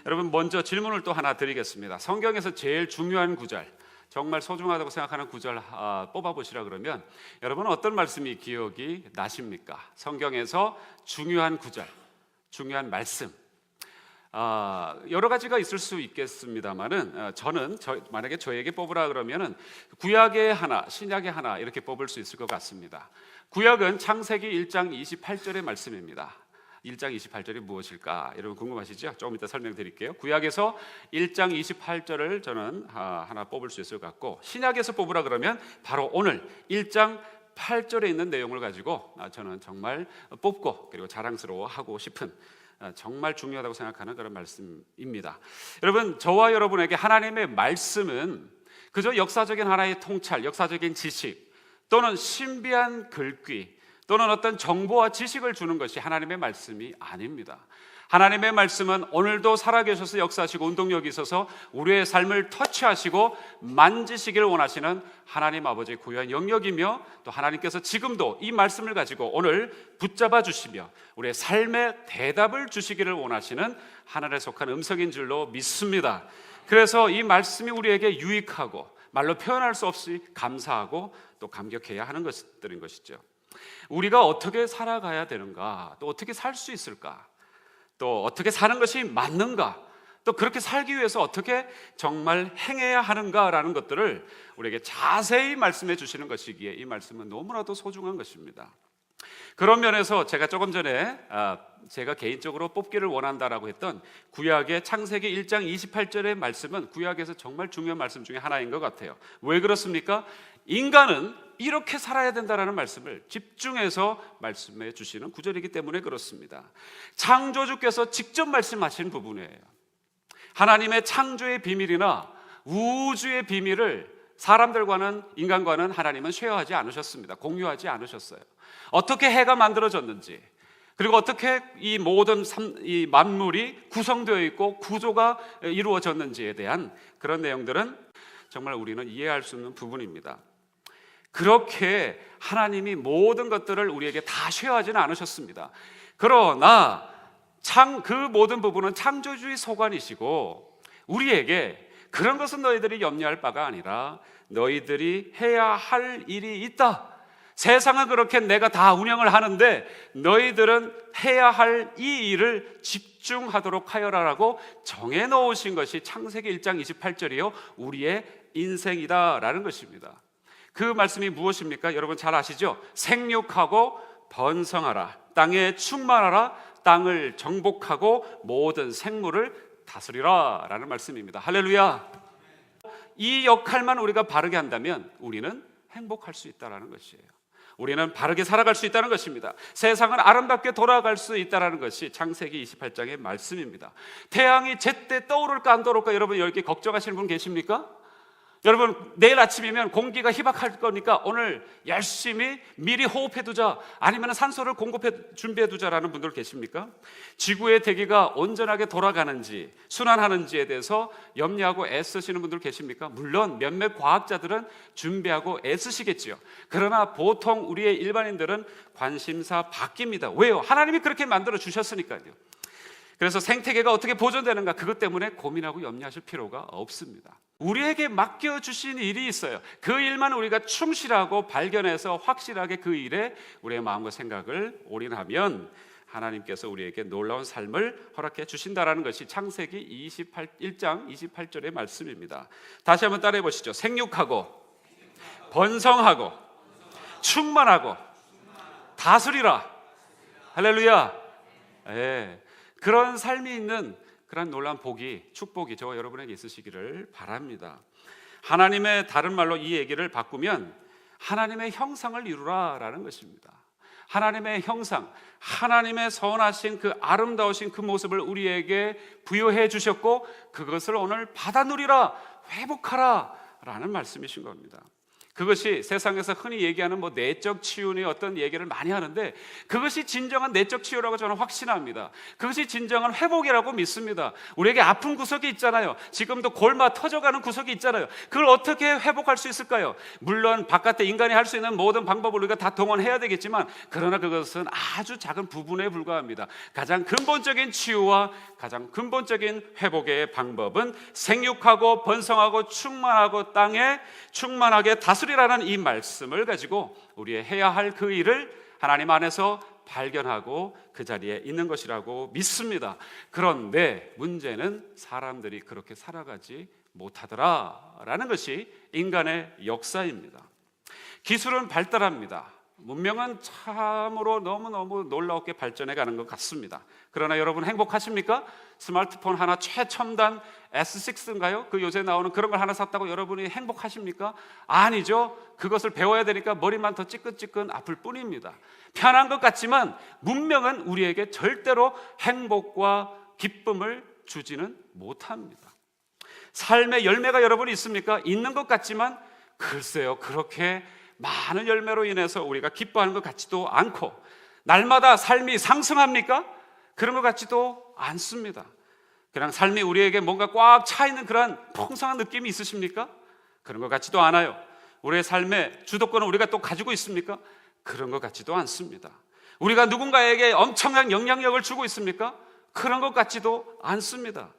여러분, 먼저 질문을 또 하나 드리겠습니다. 성경에서 제일 중요한 구절, 정말 소중하다고 생각하는 구절 뽑아보시라 그러면 여러분은 어떤 말씀이 기억이 나십니까? 성경에서 중요한 구절, 중요한 말씀, 여러 가지가 있을 수 있겠습니다만은 저는 만약에 저에게 뽑으라 그러면은 구약의 하나, 신약의 하나 이렇게 뽑을 수 있을 것 같습니다. 구약은 창세기 1장 28절의 말씀입니다. 1장 28절이 무엇일까? 여러분 궁금하시죠? 조금 이따 설명드릴게요. 구약에서 1장 28절을 저는 하나 뽑을 수 있을 것 같고, 신약에서 뽑으라 그러면 바로 오늘 1장 8절에 있는 내용을 가지고 저는 정말 뽑고 그리고 자랑스러워하고 싶은, 정말 중요하다고 생각하는 그런 말씀입니다. 여러분, 저와 여러분에게 하나님의 말씀은 그저 역사적인 하나의 통찰, 역사적인 지식 또는 신비한 글귀 또는 어떤 정보와 지식을 주는 것이 하나님의 말씀이 아닙니다. 하나님의 말씀은 오늘도 살아계셔서 역사하시고 운동력이 있어서 우리의 삶을 터치하시고 만지시기를 원하시는 하나님 아버지의 고유한 영역이며, 또 하나님께서 지금도 이 말씀을 가지고 오늘 붙잡아 주시며 우리의 삶의 대답을 주시기를 원하시는 하늘에 속한 음성인 줄로 믿습니다. 그래서 이 말씀이 우리에게 유익하고 말로 표현할 수 없이 감사하고 또 감격해야 하는 것들인 것이죠. 우리가 어떻게 살아가야 되는가, 또 어떻게 살 수 있을까, 또 어떻게 사는 것이 맞는가, 또 그렇게 살기 위해서 어떻게 정말 행해야 하는가라는 것들을 우리에게 자세히 말씀해 주시는 것이기에 이 말씀은 너무나도 소중한 것입니다. 그런 면에서 제가 조금 전에 제가 개인적으로 뽑기를 원한다라고 했던 구약의 창세기 1장 28절의 말씀은 구약에서 정말 중요한 말씀 중에 하나인 것 같아요. 왜 그렇습니까? 인간은 이렇게 살아야 된다라는 말씀을 집중해서 말씀해 주시는 구절이기 때문에 그렇습니다. 창조주께서 직접 말씀하신 부분이에요. 하나님의 창조의 비밀이나 우주의 비밀을 사람들과는, 인간과는 하나님은 쉐어하지 않으셨습니다. 공유하지 않으셨어요. 어떻게 해가 만들어졌는지, 그리고 어떻게 이 모든 이 만물이 구성되어 있고 구조가 이루어졌는지에 대한 그런 내용들은 정말 우리는 이해할 수 없는 부분입니다. 그렇게 하나님이 모든 것들을 우리에게 다 쉐어하지는 않으셨습니다. 그러나 그 모든 부분은 창조주의 소관이시고, 우리에게 그런 것은 너희들이 염려할 바가 아니라 너희들이 해야 할 일이 있다. 세상은 그렇게 내가 다 운영을 하는데 너희들은 해야 할 이 일을 집중하도록 하여라라고 정해놓으신 것이 창세기 1장 28절이요 우리의 인생이다라는 것입니다. 그 말씀이 무엇입니까? 여러분 잘 아시죠? 생육하고 번성하라, 땅에 충만하라, 땅을 정복하고 모든 생물을 다스리라 라는 말씀입니다. 할렐루야. 이 역할만 우리가 바르게 한다면 우리는 행복할 수 있다는 것이에요. 우리는 바르게 살아갈 수 있다는 것입니다. 세상은 아름답게 돌아갈 수 있다는 것이 창세기 28장의 말씀입니다. 태양이 제때 떠오를까 안 떠오를까 여러분 이렇게 걱정하시는 분 계십니까? 여러분 내일 아침이면 공기가 희박할 거니까 오늘 열심히 미리 호흡해두자, 아니면 산소를 공급해 준비해두자라는 분들 계십니까? 지구의 대기가 온전하게 돌아가는지 순환하는지에 대해서 염려하고 애쓰시는 분들 계십니까? 물론 몇몇 과학자들은 준비하고 애쓰시겠지요. 그러나 보통 우리의 일반인들은 관심사 바뀝니다. 왜요? 하나님이 그렇게 만들어 주셨으니까요. 그래서 생태계가 어떻게 보존되는가, 그것 때문에 고민하고 염려하실 필요가 없습니다. 우리에게 맡겨주신 일이 있어요. 그 일만 우리가 충실하고 발견해서 확실하게 그 일에 우리의 마음과 생각을 올인하면 하나님께서 우리에게 놀라운 삶을 허락해 주신다는 것이 창세기 1장 28절의 말씀입니다. 다시 한번 따라해 보시죠. 생육하고 번성하고 충만하고 다스리라. 할렐루야. 네. 그런 삶이 있는 그런 놀라운 복이, 축복이 저와 여러분에게 있으시기를 바랍니다. 하나님의, 다른 말로 이 얘기를 바꾸면 하나님의 형상을 이루라라는 것입니다. 하나님의 형상, 하나님의 선하신 그 아름다우신 그 모습을 우리에게 부여해 주셨고 그것을 오늘 받아 누리라, 회복하라 라는 말씀이신 겁니다. 그것이 세상에서 흔히 얘기하는 내적 치유의 어떤 얘기를 많이 하는데, 그것이 진정한 내적 치유라고 저는 확신합니다. 그것이 진정한 회복이라고 믿습니다. 우리에게 아픈 구석이 있잖아요. 지금도 골마 터져가는 구석이 있잖아요. 그걸 어떻게 회복할 수 있을까요? 물론 바깥에 인간이 할 수 있는 모든 방법을 우리가 다 동원해야 되겠지만, 그러나 그것은 아주 작은 부분에 불과합니다. 가장 근본적인 치유와 가장 근본적인 회복의 방법은 생육하고 번성하고 충만하고 땅에 충만하게 다스리라는 이 말씀을 가지고 우리의 해야 할 그 일을 하나님 안에서 발견하고 그 자리에 있는 것이라고 믿습니다. 그런데 문제는 사람들이 그렇게 살아가지 못하더라라는 것이 인간의 역사입니다. 기술은 발달합니다. 문명은 참으로 너무너무 놀라웠게 발전해 가는 것 같습니다. 그러나 여러분 행복하십니까? 스마트폰 하나 최첨단 S6인가요? 그 요새 나오는 그런 걸 하나 샀다고 여러분이 행복하십니까? 아니죠. 그것을 배워야 되니까 머리만 더 찌끈찌끈 아플 뿐입니다. 편한 것 같지만 문명은 우리에게 절대로 행복과 기쁨을 주지는 못합니다. 삶의 열매가 여러분이 있습니까? 있는 것 같지만 글쎄요, 그렇게 많은 열매로 인해서 우리가 기뻐하는 것 같지도 않고, 날마다 삶이 상승합니까? 그런 것 같지도 않습니다. 그냥 삶이 우리에게 뭔가 꽉 차 있는 그런 풍성한 느낌이 있으십니까? 그런 것 같지도 않아요. 우리의 삶의 주도권을 우리가 또 가지고 있습니까? 그런 것 같지도 않습니다. 우리가 누군가에게 엄청난 영향력을 주고 있습니까? 그런 것 같지도 않습니다.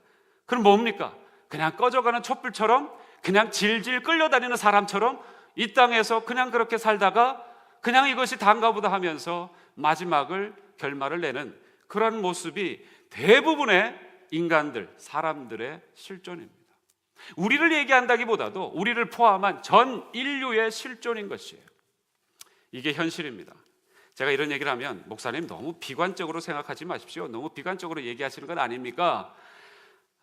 그럼 뭡니까? 그냥 꺼져가는 촛불처럼, 그냥 질질 끌려다니는 사람처럼 이 땅에서 그냥 그렇게 살다가 그냥 이것이 다인가 보다 하면서 마지막을 결말을 내는 그런 모습이 대부분의 인간들, 사람들의 실존입니다. 우리를 얘기한다기보다도 우리를 포함한 전 인류의 실존인 것이에요. 이게 현실입니다. 제가 이런 얘기를 하면 목사님 너무 비관적으로 생각하지 마십시오. 너무 비관적으로 얘기하시는 건 아닙니까?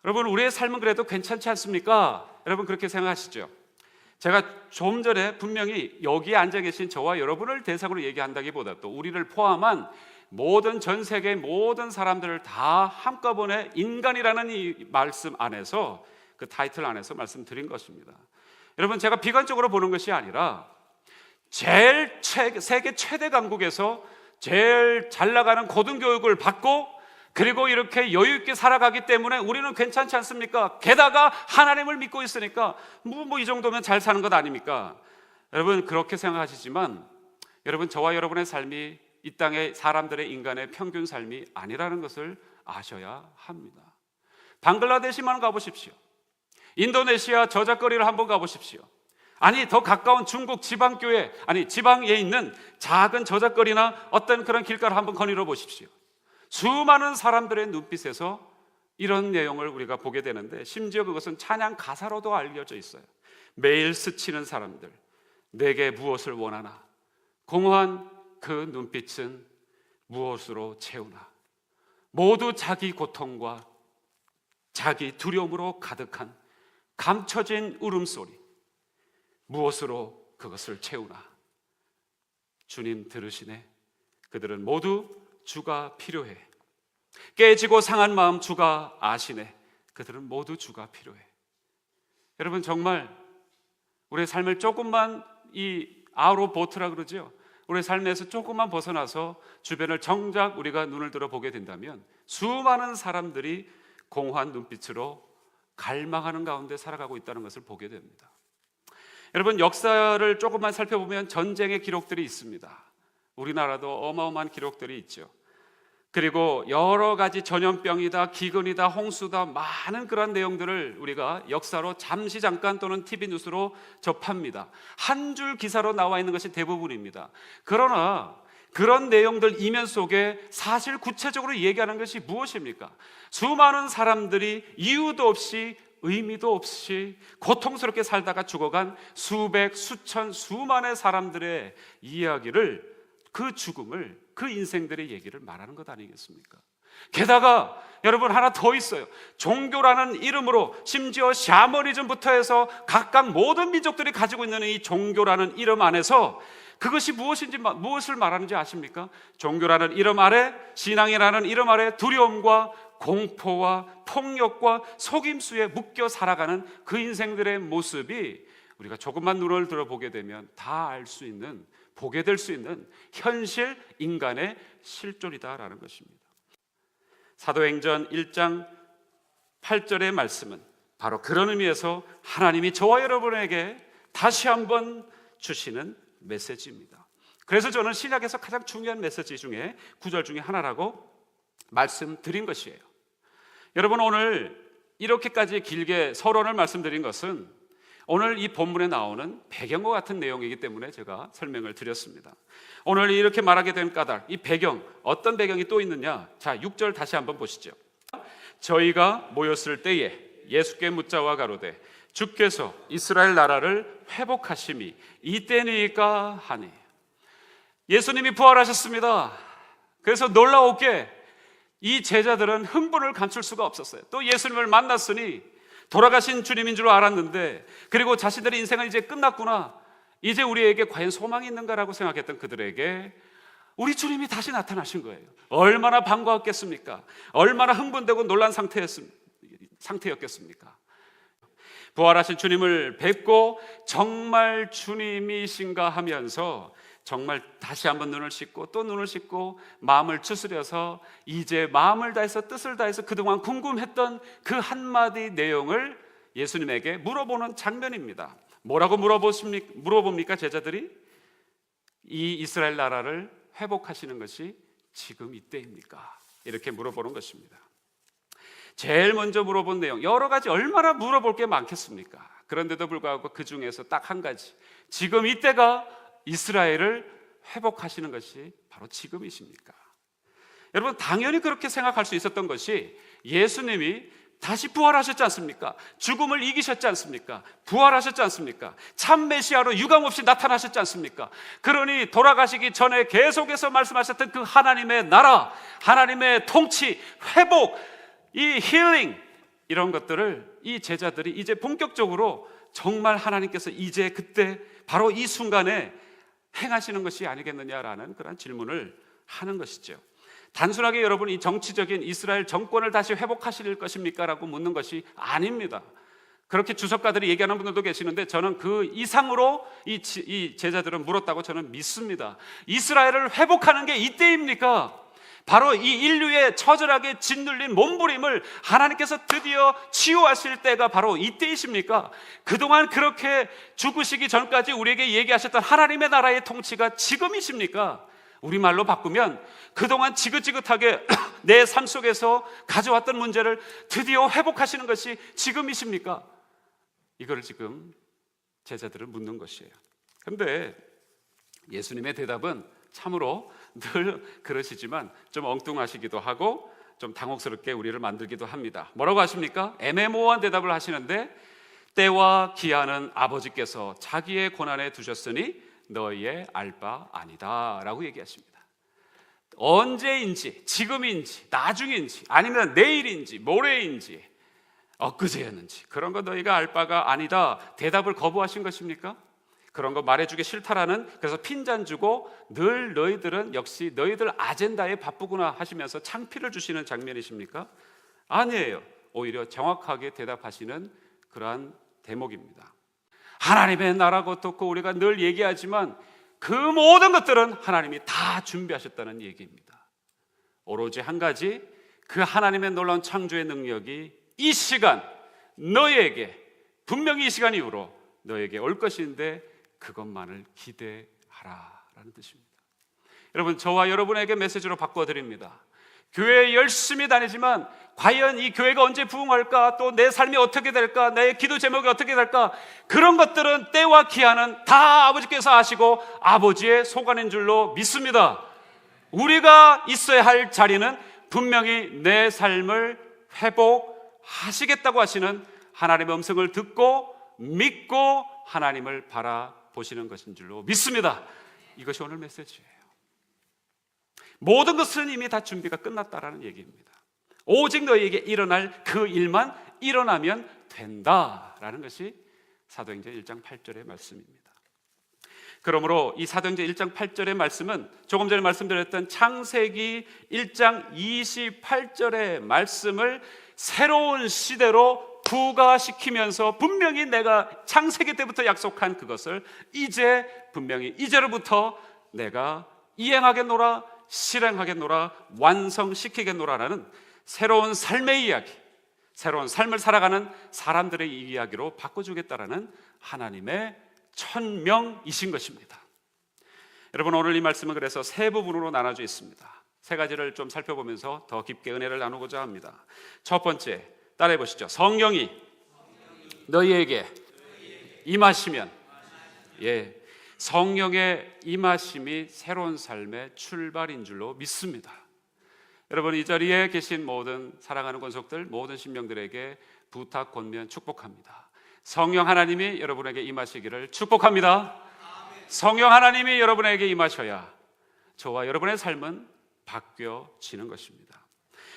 여러분, 우리의 삶은 그래도 괜찮지 않습니까? 여러분 그렇게 생각하시죠? 제가 좀 전에 분명히 여기에 앉아 계신 저와 여러분을 대상으로 얘기한다기보다 또 우리를 포함한 모든 전 세계 모든 사람들을 다 한꺼번에 인간이라는 이 말씀 안에서, 그 타이틀 안에서 말씀드린 것입니다. 여러분, 제가 비관적으로 보는 것이 아니라 세계 최대 강국에서 제일 잘 나가는 고등교육을 받고 그리고 이렇게 여유 있게 살아가기 때문에 우리는 괜찮지 않습니까? 게다가 하나님을 믿고 있으니까 이 정도면 잘 사는 것 아닙니까? 여러분 그렇게 생각하시지만 여러분, 저와 여러분의 삶이 이 땅의 사람들의 인간의 평균 삶이 아니라는 것을 아셔야 합니다. 방글라데시만 가보십시오. 인도네시아 저작거리를 한번 가보십시오. 아니, 더 가까운 중국 지방교회, 지방에 있는 작은 저작거리나 어떤 그런 길가를 한번 거닐어 보십시오. 수많은 사람들의 눈빛에서 이런 내용을 우리가 보게 되는데, 심지어 그것은 찬양 가사로도 알려져 있어요. 매일 스치는 사람들, 내게 무엇을 원하나, 공허한 그 눈빛은 무엇으로 채우나, 모두 자기 고통과 자기 두려움으로 가득한 감춰진 울음소리, 무엇으로 그것을 채우나. 주님 들으시네. 그들은 모두 주가 필요해. 깨지고 상한 마음 주가 아시네. 그들은 모두 주가 필요해. 여러분, 정말 우리의 삶을 조금만 이 아우로보트라 그러죠. 우리의 삶에서 조금만 벗어나서 주변을 정작 우리가 눈을 들어 보게 된다면 수많은 사람들이 공허한 눈빛으로 갈망하는 가운데 살아가고 있다는 것을 보게 됩니다. 여러분, 역사를 조금만 살펴보면 전쟁의 기록들이 있습니다. 우리나라도 어마어마한 기록들이 있죠. 그리고 여러 가지 전염병이다, 기근이다, 홍수다, 많은 그런 내용들을 우리가 역사로 잠시 잠깐 또는 TV 뉴스로 접합니다. 한 줄 기사로 나와 있는 것이 대부분입니다. 그러나 그런 내용들 이면 속에 사실 구체적으로 얘기하는 것이 무엇입니까? 수많은 사람들이 이유도 없이 의미도 없이 고통스럽게 살다가 죽어간 수백, 수천, 수만의 사람들의 이야기를, 그 죽음을, 그 인생들의 얘기를 말하는 것 아니겠습니까? 게다가 여러분 하나 더 있어요. 종교라는 이름으로, 심지어 샤머니즘부터 해서 각각 모든 민족들이 가지고 있는 이 종교라는 이름 안에서 그것이 무엇을 말하는지 아십니까? 종교라는 이름 아래, 신앙이라는 이름 아래 두려움과 공포와 폭력과 속임수에 묶여 살아가는 그 인생들의 모습이 우리가 조금만 눈을 들어보게 되면 다 알 수 있는, 보게 될 수 있는 현실 인간의 실존이다라는 것입니다. 사도행전 1장 8절의 말씀은 바로 그런 의미에서 하나님이 저와 여러분에게 다시 한번 주시는 메시지입니다. 그래서 저는 신약에서 가장 중요한 메시지 중에 구절 중에 하나라고 말씀드린 것이에요. 여러분, 오늘 이렇게까지 길게 서론을 말씀드린 것은 오늘 이 본문에 나오는 배경과 같은 내용이기 때문에 제가 설명을 드렸습니다. 오늘 이렇게 말하게 된 까닭, 이 배경, 어떤 배경이 또 있느냐? 자, 6절 다시 한번 보시죠. 저희가 모였을 때에 예수께 묻자와 가로되 주께서 이스라엘 나라를 회복하심이 이때니까 하니. 예수님이 부활하셨습니다. 그래서 놀라웠게 이 제자들은 흥분을 감출 수가 없었어요. 또 예수님을 만났으니 돌아가신 주님인 줄 알았는데, 그리고 자신들의 인생은 이제 끝났구나, 이제 우리에게 과연 소망이 있는가라고 생각했던 그들에게 우리 주님이 다시 나타나신 거예요. 얼마나 반가웠겠습니까? 얼마나 흥분되고 놀란 상태였겠습니까? 부활하신 주님을 뵙고 정말 주님이신가 하면서 정말 다시 한번 눈을 씻고 또 눈을 씻고 마음을 추스려서 이제 마음을 다해서 뜻을 다해서 그동안 궁금했던 그 한마디 내용을 예수님에게 물어보는 장면입니다. 뭐라고 물어봅니까? 제자들이 이 이스라엘 나라를 회복하시는 것이 지금 이때입니까? 이렇게 물어보는 것입니다. 제일 먼저 물어본 내용, 여러 가지 얼마나 물어볼 게 많겠습니까? 그런데도 불구하고 그 중에서 딱 한 가지, 지금 이때가 이스라엘을 회복하시는 것이 바로 지금이십니까? 여러분, 당연히 그렇게 생각할 수 있었던 것이 예수님이 다시 부활하셨지 않습니까? 죽음을 이기셨지 않습니까? 부활하셨지 않습니까? 참 메시아로 유감없이 나타나셨지 않습니까? 그러니 돌아가시기 전에 계속해서 말씀하셨던 그 하나님의 나라, 하나님의 통치, 회복, 이 힐링, 이런 것들을 이 제자들이 이제 본격적으로 정말 하나님께서 이제 그때 바로 이 순간에 행하시는 것이 아니겠느냐라는 그런 질문을 하는 것이죠. 단순하게 여러분, 이 정치적인 이스라엘 정권을 다시 회복하실 것입니까? 라고 묻는 것이 아닙니다. 그렇게 주석가들이 얘기하는 분들도 계시는데 저는 그 이상으로 이 제자들은 물었다고 저는 믿습니다. 이스라엘을 회복하는 게 이때입니까? 바로 이 인류의 처절하게 짓눌린 몸부림을 하나님께서 드디어 치유하실 때가 바로 이때이십니까? 그동안 그렇게 죽으시기 전까지 우리에게 얘기하셨던 하나님의 나라의 통치가 지금이십니까? 우리말로 바꾸면 그동안 지긋지긋하게 내 삶 속에서 가져왔던 문제를 드디어 회복하시는 것이 지금이십니까? 이걸 지금 제자들은 묻는 것이에요. 그런데 예수님의 대답은 참으로 늘 그러시지만 좀 엉뚱하시기도 하고 좀 당혹스럽게 우리를 만들기도 합니다. 뭐라고 하십니까? 애매모호한 대답을 하시는데, 때와 기한은 아버지께서 자기의 권한에 두셨으니 너희의 알 바 아니다 라고 얘기하십니다. 언제인지, 지금인지, 나중인지, 아니면 내일인지, 모레인지, 엊그제였는지 그런 거 너희가 알 바가 아니다, 대답을 거부하신 것입니까? 그런 거 말해주기 싫다라는, 그래서 핀잔 주고 늘 너희들은 역시 너희들 아젠다에 바쁘구나 하시면서 창피를 주시는 장면이십니까? 아니에요. 오히려 정확하게 대답하시는 그러한 대목입니다. 하나님의 나라고 듣고 우리가 늘 얘기하지만 그 모든 것들은 하나님이 다 준비하셨다는 얘기입니다. 오로지 한 가지, 그 하나님의 놀라운 창조의 능력이 이 시간 너희에게, 분명히 이 시간 이후로 너에게 올 것인데 그것만을 기대하라라는 뜻입니다. 여러분, 저와 여러분에게 메시지로 바꿔드립니다. 교회에 열심히 다니지만 과연 이 교회가 언제 부흥할까, 또 내 삶이 어떻게 될까, 내 기도 제목이 어떻게 될까, 그런 것들은 때와 기한은 다 아버지께서 아시고 아버지의 소관인 줄로 믿습니다. 우리가 있어야 할 자리는 분명히 내 삶을 회복하시겠다고 하시는 하나님의 음성을 듣고 믿고 하나님을 바라보시는 것인 줄로 믿습니다. 이것이 오늘 메시지예요. 모든 것은 이미 다 준비가 끝났다라는 얘기입니다. 오직 너희에게 일어날 그 일만 일어나면 된다라는 것이 사도행전 1장 8절의 말씀입니다. 그러므로 이 사도행전 1장 8절의 말씀은 조금 전에 말씀드렸던 창세기 1장 28절의 말씀을 새로운 시대로 부가시키면서 분명히 내가 창세기 때부터 약속한 그것을 이제 분명히 이제로부터 내가 이행하겠노라, 실행하겠노라, 완성시키겠노라라는 새로운 삶의 이야기, 새로운 삶을 살아가는 사람들의 이야기로 바꿔주겠다라는 하나님의 천명이신 것입니다. 여러분, 오늘 이 말씀은 그래서 세 부분으로 나눠져 있습니다. 세 가지를 좀 살펴보면서 더 깊게 은혜를 나누고자 합니다. 첫 번째, 따라해 보시죠. 성령이 너희에게 임하시면, 성령의 임하심이 새로운 삶의 출발인 줄로 믿습니다. 여러분, 이 자리에 계신 모든 사랑하는 권속들, 모든 심령들에게 부탁, 권면, 축복합니다. 성령 하나님이 여러분에게 임하시기를 축복합니다. 성령 하나님이 여러분에게 임하셔야 저와 여러분의 삶은 바뀌어지는 것입니다.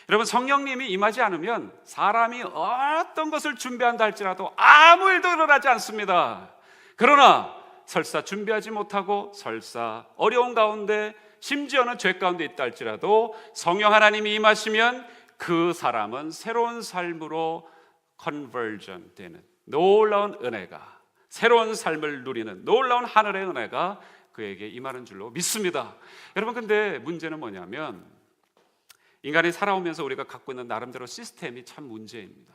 여러분, 성령님이 임하지 않으면 사람이 어떤 것을 준비한다 할지라도 아무 일도 일어나지 않습니다. 그러나 설사 준비하지 못하고 설사 어려운 가운데 심지어는 죄 가운데 있다 할지라도 성령 하나님이 임하시면 그 사람은 새로운 삶으로 컨버전 되는 놀라운 은혜가, 새로운 삶을 누리는 놀라운 하늘의 은혜가 그에게 임하는 줄로 믿습니다. 여러분, 근데 문제는 뭐냐면 인간이 살아오면서 우리가 갖고 있는 나름대로 시스템이 참 문제입니다.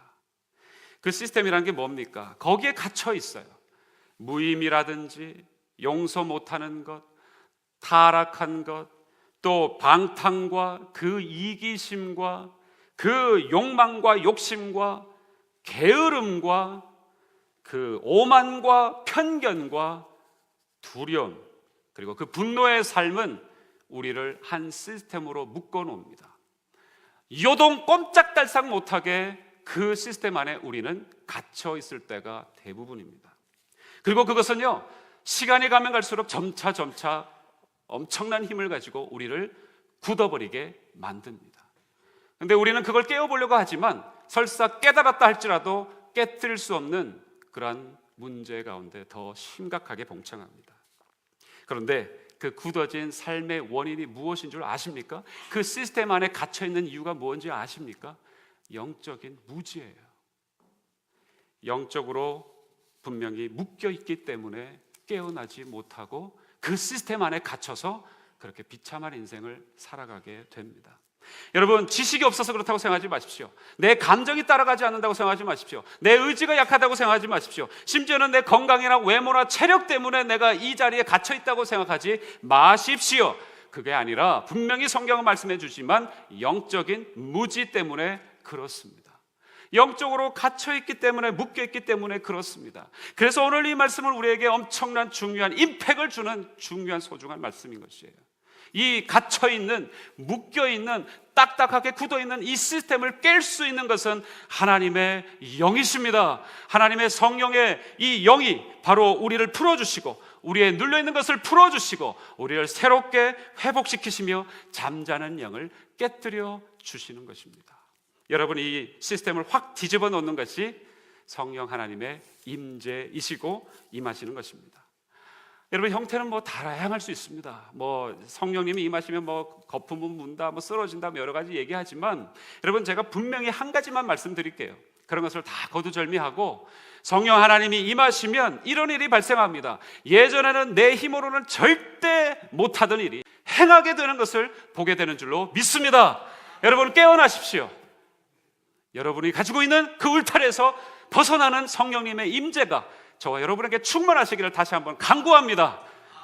그 시스템이란 게 뭡니까? 거기에 갇혀 있어요. 무임이라든지 용서 못하는 것, 타락한 것, 또 방탕과 그 이기심과 그 욕망과 욕심과 게으름과 그 오만과 편견과 두려움, 그리고 그 분노의 삶은 우리를 한 시스템으로 묶어놓습니다. 요동 꼼짝달싹 못하게 그 시스템 안에 우리는 갇혀 있을 때가 대부분입니다. 그리고 그것은요, 시간이 가면 갈수록 점차 엄청난 힘을 가지고 우리를 굳어버리게 만듭니다. 그런데 우리는 그걸 깨워보려고 하지만 설사 깨달았다 할지라도 깨뜨릴 수 없는 그러한 문제 가운데 더 심각하게 봉착합니다. 그런데 그 굳어진 삶의 원인이 무엇인 줄 아십니까? 그 시스템 안에 갇혀있는 이유가 뭔지 아십니까? 영적인 무지예요. 영적으로 분명히 묶여있기 때문에 깨어나지 못하고 그 시스템 안에 갇혀서 그렇게 비참한 인생을 살아가게 됩니다. 여러분, 지식이 없어서 그렇다고 생각하지 마십시오. 내 감정이 따라가지 않는다고 생각하지 마십시오. 내 의지가 약하다고 생각하지 마십시오. 심지어는 내 건강이나 외모나 체력 때문에 내가 이 자리에 갇혀 있다고 생각하지 마십시오. 그게 아니라 분명히 성경은 말씀해 주지만 영적인 무지 때문에 그렇습니다. 영적으로 갇혀있기 때문에, 묶여있기 때문에 그렇습니다. 그래서 오늘 이 말씀은 우리에게 엄청난 중요한 임팩을 주는 중요한 소중한 말씀인 것이에요. 이 갇혀있는, 묶여있는, 딱딱하게 굳어있는 이 시스템을 깰 수 있는 것은 하나님의 영이십니다. 하나님의 성령의 이 영이 바로 우리를 풀어주시고 우리의 눌려있는 것을 풀어주시고 우리를 새롭게 회복시키시며 잠자는 영을 깨뜨려 주시는 것입니다. 여러분, 이 시스템을 확 뒤집어 놓는 것이 성령 하나님의 임재이시고 임하시는 것입니다. 여러분, 형태는 뭐 다양할 수 있습니다. 뭐 성령님이 임하시면 뭐 거품은 문다, 뭐 쓰러진다, 뭐 여러 가지 얘기하지만 여러분, 제가 분명히 한 가지만 말씀드릴게요. 그런 것을 다 거두절미하고 성령 하나님이 임하시면 이런 일이 발생합니다. 예전에는 내 힘으로는 절대 못하던 일이 행하게 되는 것을 보게 되는 줄로 믿습니다. 여러분, 깨어나십시오. 여러분이 가지고 있는 그 울타리에서 벗어나는 성령님의 임재가 저와 여러분에게 충만하시기를 다시 한번 간구합니다.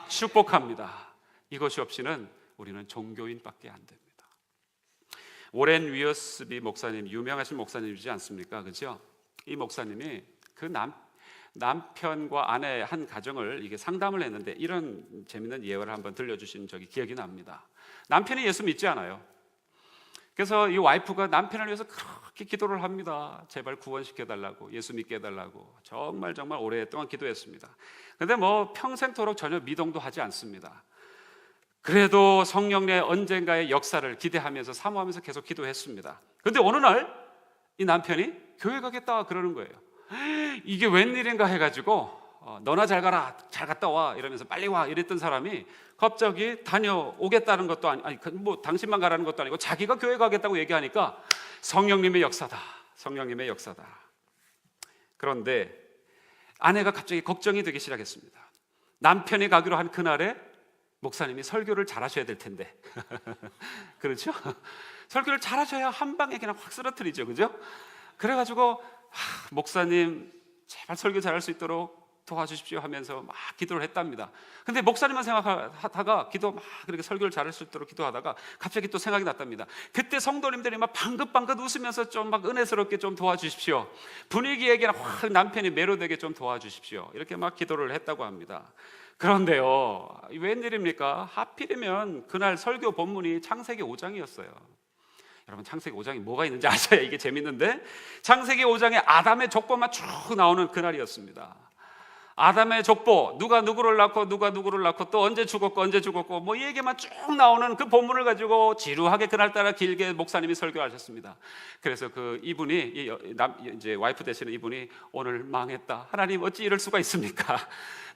축복합니다. 이것이 없이는 우리는 종교인밖에 안 됩니다. 오렌 위어스비 목사님, 유명하신 목사님이지 않습니까? 그죠? 이 목사님이 그 남편과 아내 한 가정을 이게 상담을 했는데 이런 재밌는 예화를 한번 들려주신 적이 기억이 납니다. 남편이 예수 믿지 않아요. 그래서 이 와이프가 남편을 위해서 그렇게 기도를 합니다. 제발 구원시켜달라고, 예수 믿게 해달라고 정말 오랫동안 기도했습니다. 그런데 뭐 평생토록 전혀 미동도 하지 않습니다. 그래도 성령의 언젠가의 역사를 기대하면서 사모하면서 계속 기도했습니다. 그런데 어느 날 이 남편이 교회 가겠다 그러는 거예요. 이게 웬일인가 해가지고 너나 잘 가라, 잘 갔다 와 이러면서 빨리 와 이랬던 사람이 갑자기 다녀오겠다는 것도 아니 뭐 당신만 가라는 것도 아니고 자기가 교회 가겠다고 얘기하니까 성령님의 역사다, 성령님의 역사다. 그런데 아내가 갑자기 걱정이 되기 시작했습니다. 남편이 가기로 한 그날에 목사님이 설교를 잘하셔야 될 텐데 그렇죠? 설교를 잘하셔야 한 방에 그냥 확 쓰러뜨리죠, 그죠? 그래가지고 목사님 제발 설교 잘할 수 있도록 도와주십시오 하면서 막 기도를 했답니다. 근데 목사님만 생각하다가 기도 막 그렇게 설교를 잘할 수 있도록 기도하다가 갑자기 또 생각이 났답니다. 그때 성도님들이 막 방긋방긋 웃으면서 좀 막 은혜스럽게 좀 도와주십시오, 분위기에게 확 남편이 매료되게 좀 도와주십시오, 이렇게 막 기도를 했다고 합니다. 그런데요, 웬일입니까? 하필이면 그날 설교 본문이 창세기 5장이었어요. 여러분, 창세기 5장이 뭐가 있는지 아셔야 이게 재밌는데, 창세기 5장에 아담의 족보만 쭉 나오는 그날이었습니다. 아담의 족보, 누가 누구를 낳고 누가 누구를 낳고 또 언제 죽었고 뭐 이 얘기만 쭉 나오는 그 본문을 가지고 지루하게 그날따라 길게 목사님이 설교하셨습니다. 그래서 그 이분이 이제 와이프 되시는 이분이 오늘 망했다, 하나님 어찌 이럴 수가 있습니까?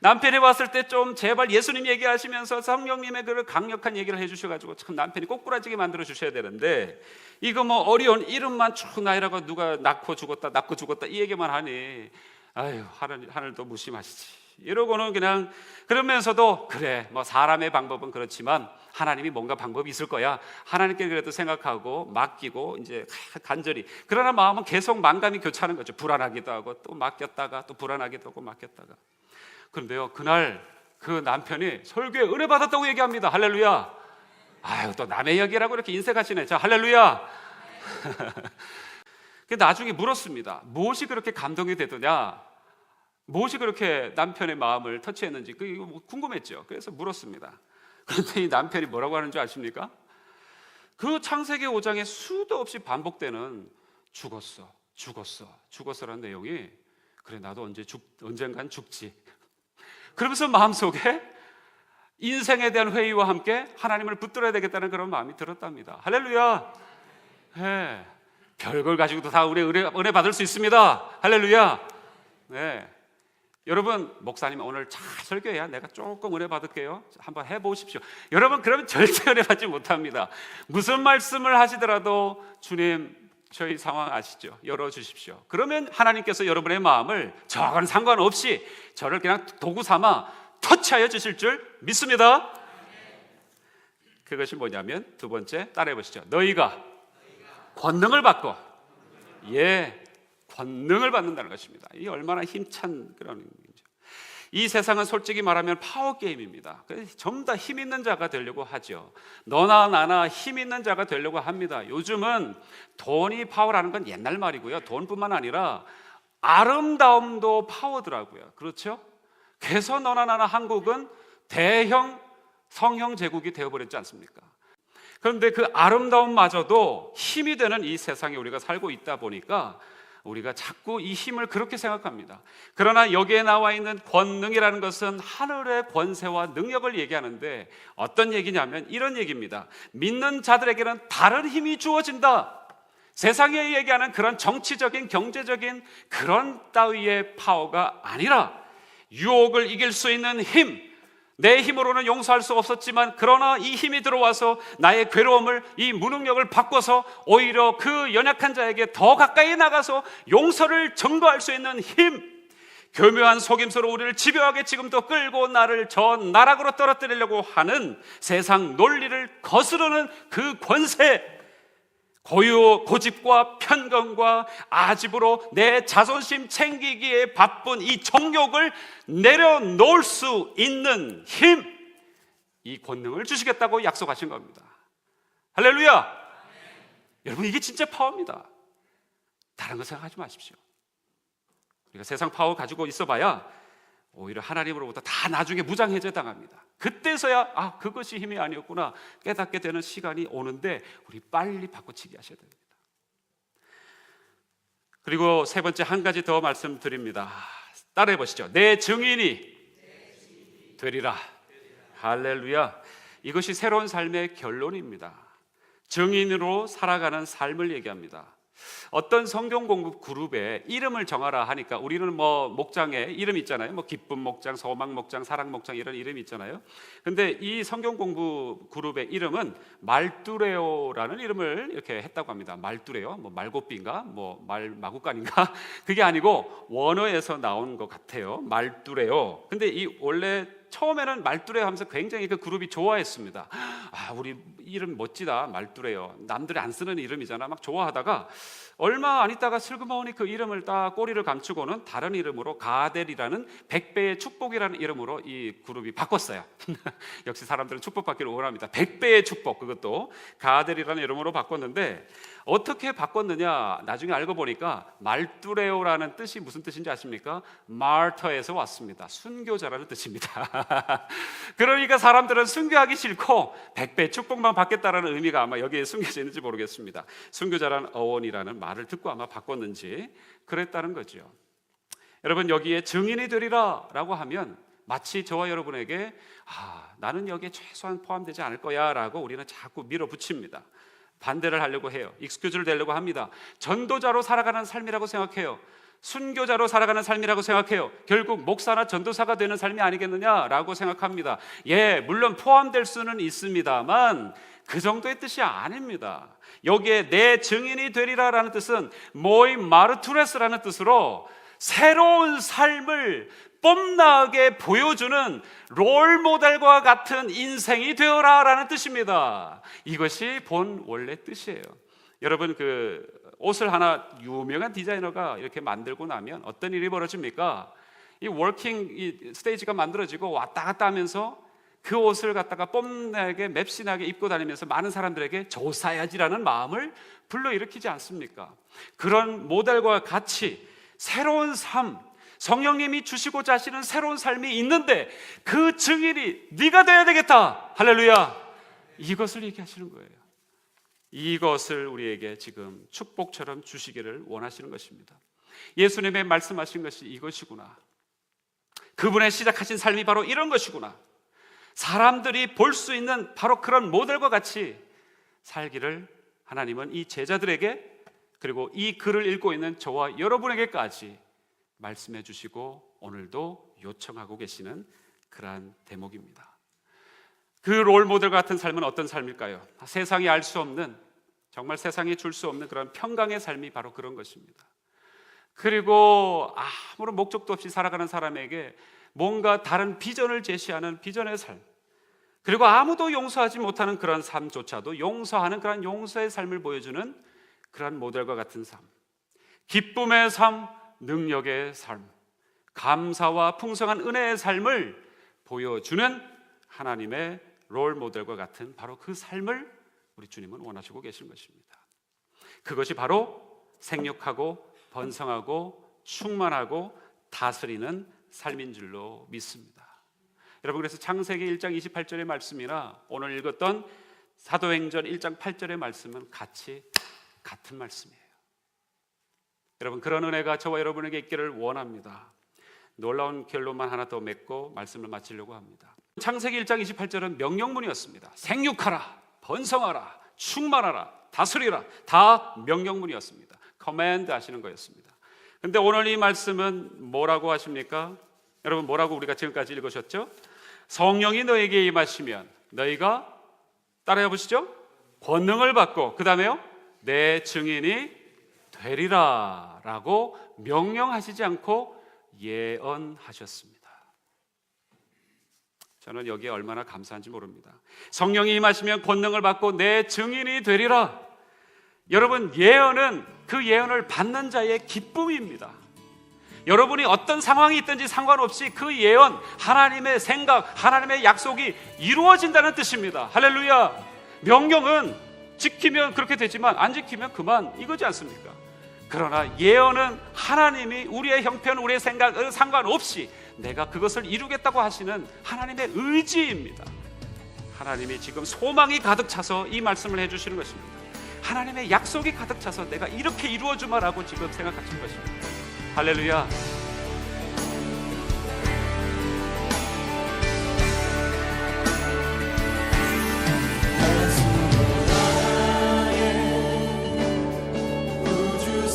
남편이 왔을 때 좀 제발 예수님 얘기하시면서 성령님의 그 강력한 얘기를 해주셔가지고 참 남편이 꼬꾸라지게 만들어 주셔야 되는데, 이거 뭐 어려운 이름만 쭉 나이라고 누가 낳고 죽었다 이 얘기만 하니 아유, 하늘도 무심하시지 이러고는 그냥, 그러면서도 그래 뭐 사람의 방법은 그렇지만 하나님이 뭔가 방법이 있을 거야, 하나님께 그래도 생각하고 맡기고 이제 간절히, 그러나 마음은 계속 만감이 교차하는 거죠. 불안하기도 하고 또 맡겼다가 또 불안하기도 하고 맡겼다가. 그런데요, 그날 그 남편이 설교에 은혜 받았다고 얘기합니다. 할렐루야. 아유, 또 남의 얘기라고 이렇게 인색하시네. 자, 할렐루야. 나중에 물었습니다. 무엇이 그렇게 감동이 되더냐, 무엇이 그렇게 남편의 마음을 터치했는지 이거 궁금했죠. 그래서 물었습니다. 그런데 이 남편이 뭐라고 하는 줄 아십니까? 그 창세기 5장에 수도 없이 반복되는 죽었어라는 내용이, 그래 나도 언젠간 죽지, 그러면서 마음속에 인생에 대한 회의와 함께 하나님을 붙들어야 되겠다는 그런 마음이 들었답니다. 할렐루야. 네. 별걸 가지고도 다 우리 은혜 받을 수 있습니다. 할렐루야. 네. 여러분, 목사님 오늘 잘 설교해야 내가 조금 은혜 받을게요. 한번 해보십시오. 여러분, 그러면 절대 은혜 받지 못합니다. 무슨 말씀을 하시더라도 주님 저희 상황 아시죠? 열어주십시오. 그러면 하나님께서 여러분의 마음을 저하고는 상관없이 저를 그냥 도구 삼아 터치하여 주실 줄 믿습니다. 그것이 뭐냐면 두 번째, 따라해 보시죠. 너희가 권능을 받고, 권능을 받는다는 것입니다. 이 얼마나 힘찬 그런 의미죠. 이 세상은 솔직히 말하면 파워게임입니다. 전부 다 힘 있는 자가 되려고 하죠. 너나 나나 힘 있는 자가 되려고 합니다. 요즘은 돈이 파워라는 건 옛날 말이고요, 돈뿐만 아니라 아름다움도 파워더라고요. 그렇죠? 그래서 너나 나나 한국은 대형 성형 제국이 되어버렸지 않습니까? 그런데 그 아름다움마저도 힘이 되는 이 세상에 우리가 살고 있다 보니까 우리가 자꾸 이 힘을 그렇게 생각합니다. 그러나 여기에 나와 있는 권능이라는 것은 하늘의 권세와 능력을 얘기하는데, 어떤 얘기냐면 이런 얘기입니다. 믿는 자들에게는 다른 힘이 주어진다. 세상에 얘기하는 그런 정치적인 경제적인 그런 따위의 파워가 아니라 유혹을 이길 수 있는 힘, 내 힘으로는 용서할 수 없었지만 그러나 이 힘이 들어와서 나의 괴로움을, 이 무능력을 바꿔서 오히려 그 연약한 자에게 더 가까이 나가서 용서를 증거할 수 있는 힘, 교묘한 속임수로 우리를 집요하게 지금도 끌고 나를 저 나락으로 떨어뜨리려고 하는 세상 논리를 거스르는 그 권세, 고집과 편견과 아집으로 내 자존심 챙기기에 바쁜 이 정욕을 내려놓을 수 있는 힘, 이 권능을 주시겠다고 약속하신 겁니다. 할렐루야. 여러분, 이게 진짜 파워입니다. 다른 거 생각하지 마십시오. 우리가 세상 파워 가지고 있어봐야 오히려 하나님으로부터 다 나중에 무장해제 당합니다. 그때서야 그것이 힘이 아니었구나 깨닫게 되는 시간이 오는데 우리 빨리 바꿔치기 하셔야 됩니다. 그리고 세 번째, 한 가지 더 말씀드립니다. 따라해 보시죠. 내 증인이 되리라. 할렐루야. 이것이 새로운 삶의 결론입니다. 증인으로 살아가는 삶을 얘기합니다. 어떤 성경 공부 그룹에 이름을 정하라 하니까 우리는 뭐 목장에 이름 있잖아요. 뭐 기쁨 목장, 소망 목장, 사랑 목장 이런 이름이 있잖아요. 근데 이 성경 공부 그룹의 이름은 말뚜레오라는 이름을 이렇게 했다고 합니다. 말뚜레오, 뭐 말고삐인가, 뭐 말마구간인가 그게 아니고 원어에서 나온 것 같아요. 말뚜레오. 근데 이 원래 처음에는 말뚜레오 하면서 굉장히 그 그룹이 좋아했습니다. 아, 우리 이름 멋지다, 말뚜레오. 남들이 안 쓰는 이름이잖아. 막 좋아하다가 얼마 안 있다가 슬그머니 그 이름을 딱 꼬리를 감추고는 다른 이름으로 가델이라는 100배의 축복이라는 이름으로 이 그룹이 바꿨어요. 역시 사람들은 축복받기를 원합니다. 100배의 축복, 그것도 가델이라는 이름으로 바꿨는데 어떻게 바꿨느냐 나중에 알고 보니까 말뚜레오라는 뜻이 무슨 뜻인지 아십니까? 마르터에서 왔습니다. 순교자라는 뜻입니다. 그러니까 사람들은 순교하기 싫고 100배 축복만 받겠다라는 의미가 아마 여기에 숨겨져 있는지 모르겠습니다. 순교자라는 어원이라는 말을 듣고 아마 바꿨는지 그랬다는 거죠. 여러분, 여기에 증인이 되리라 라고 하면 마치 저와 여러분에게 나는 여기에 최소한 포함되지 않을 거야 라고 우리는 자꾸 밀어붙입니다. 반대를 하려고 해요. 익스큐즈를 대려고 합니다. 전도자로 살아가는 삶이라고 생각해요. 순교자로 살아가는 삶이라고 생각해요. 결국 목사나 전도사가 되는 삶이 아니겠느냐라고 생각합니다. 예, 물론 포함될 수는 있습니다만 그 정도의 뜻이 아닙니다. 여기에 내 증인이 되리라라는 뜻은 모이 마르투레스라는 뜻으로 새로운 삶을 뽐나게 보여주는 롤모델과 같은 인생이 되어라라는 뜻입니다. 이것이 본 원래 뜻이에요. 여러분, 그 옷을 하나 유명한 디자이너가 이렇게 만들고 나면 어떤 일이 벌어집니까? 이 워킹 이 스테이지가 만들어지고 왔다 갔다 하면서 그 옷을 갖다가 뽐나게 맵신하게 입고 다니면서 많은 사람들에게 조사야지라는 마음을 불러일으키지 않습니까? 그런 모델과 같이 새로운 삶, 성령님이 주시고자 하시는 새로운 삶이 있는데 그 증인이 네가 돼야 되겠다. 할렐루야. 이것을 얘기하시는 거예요. 이것을 우리에게 지금 축복처럼 주시기를 원하시는 것입니다. 예수님의 말씀하신 것이 이것이구나. 그분의 시작하신 삶이 바로 이런 것이구나. 사람들이 볼 수 있는 바로 그런 모델과 같이 살기를 하나님은 이 제자들에게, 그리고 이 글을 읽고 있는 저와 여러분에게까지 말씀해 주시고 오늘도 요청하고 계시는 그러한 대목입니다. 그 롤모델 같은 삶은 어떤 삶일까요? 세상이 알 수 없는, 정말 세상이 줄 수 없는 그런 평강의 삶이 바로 그런 것입니다. 그리고 아무런 목적도 없이 살아가는 사람에게 뭔가 다른 비전을 제시하는 비전의 삶, 그리고 아무도 용서하지 못하는 그런 삶조차도 용서하는 그런 용서의 삶을 보여주는 그런 모델과 같은 삶, 기쁨의 삶, 능력의 삶, 감사와 풍성한 은혜의 삶을 보여주는 하나님의 롤 모델과 같은 바로 그 삶을 우리 주님은 원하시고 계시는 것입니다. 그것이 바로 생육하고 번성하고 충만하고 다스리는 삶인 줄로 믿습니다. 여러분, 그래서 창세기 1장 28절의 말씀이나 오늘 읽었던 사도행전 1장 8절의 말씀은 같은 말씀이에요. 여러분, 그런 은혜가 저와 여러분에게 있기를 원합니다. 놀라운 결론만 하나 더 맺고 말씀을 마치려고 합니다. 창세기 1장 28절은 명령문이었습니다. 생육하라, 번성하라, 충만하라, 다스리라, 다 명령문이었습니다. 커맨드 하시는 거였습니다. 근데 오늘 이 말씀은 뭐라고 하십니까? 여러분, 뭐라고 우리가 지금까지 읽으셨죠? 성령이 너에게 임하시면 너희가 따라해 보시죠. 권능을 받고 그 다음에요, 내 증인이 되리라 라고 명령하시지 않고 예언하셨습니다. 저는 여기에 얼마나 감사한지 모릅니다. 성령이 임하시면 권능을 받고 내 증인이 되리라. 여러분, 예언은 그 예언을 받는 자의 기쁨입니다. 여러분이 어떤 상황이 있든지 상관없이 그 예언, 하나님의 생각, 하나님의 약속이 이루어진다는 뜻입니다. 할렐루야. 명령은 지키면 그렇게 되지만 안 지키면 그만, 이거지 않습니까? 그러나 예언은 하나님이 우리의 형편, 우리의 생각은 상관없이 내가 그것을 이루겠다고 하시는 하나님의 의지입니다. 하나님이 지금 소망이 가득 차서 이 말씀을 해주시는 것입니다. 하나님의 약속이 가득 차서 내가 이렇게 이루어주마라고 지금 생각하시는 것입니다. 할렐루야. 우주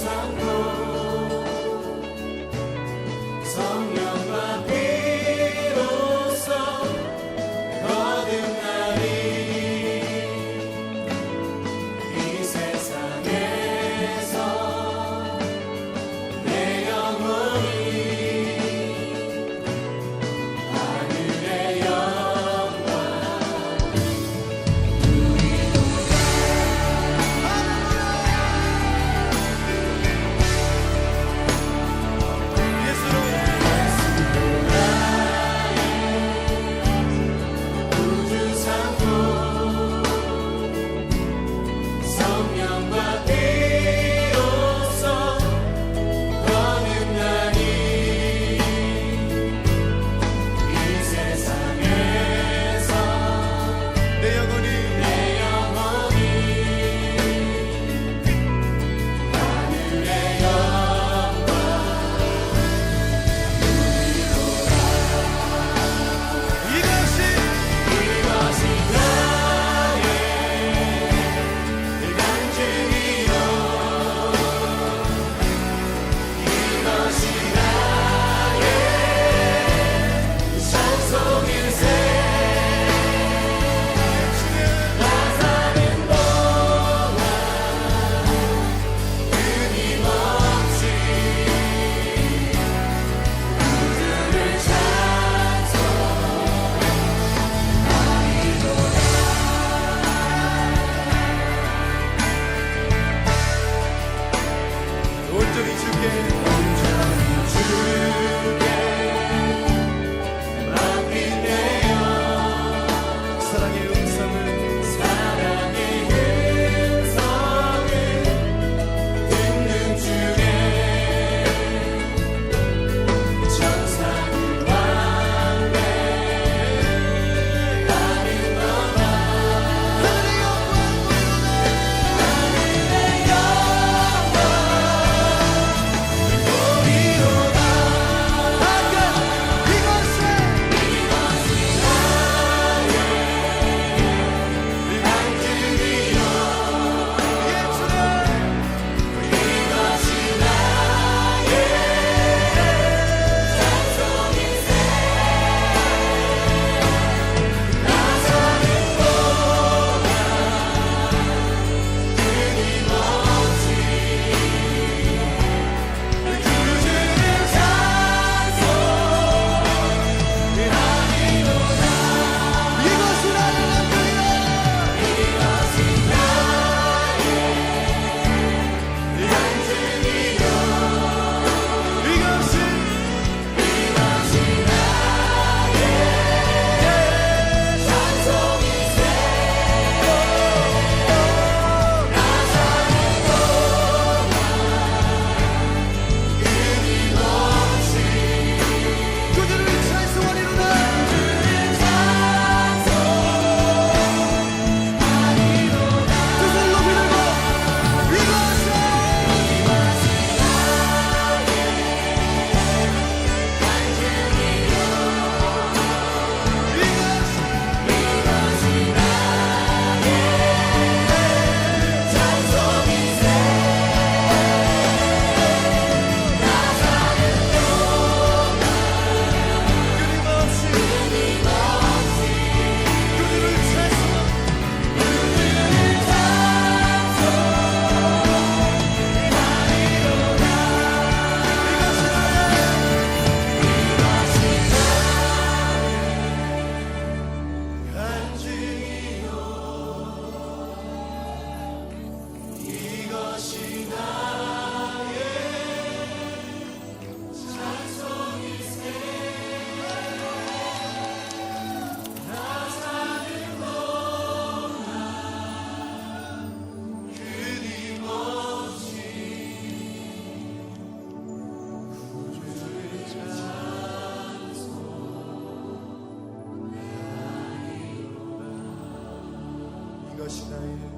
이것이 나의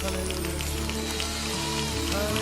할렐루야.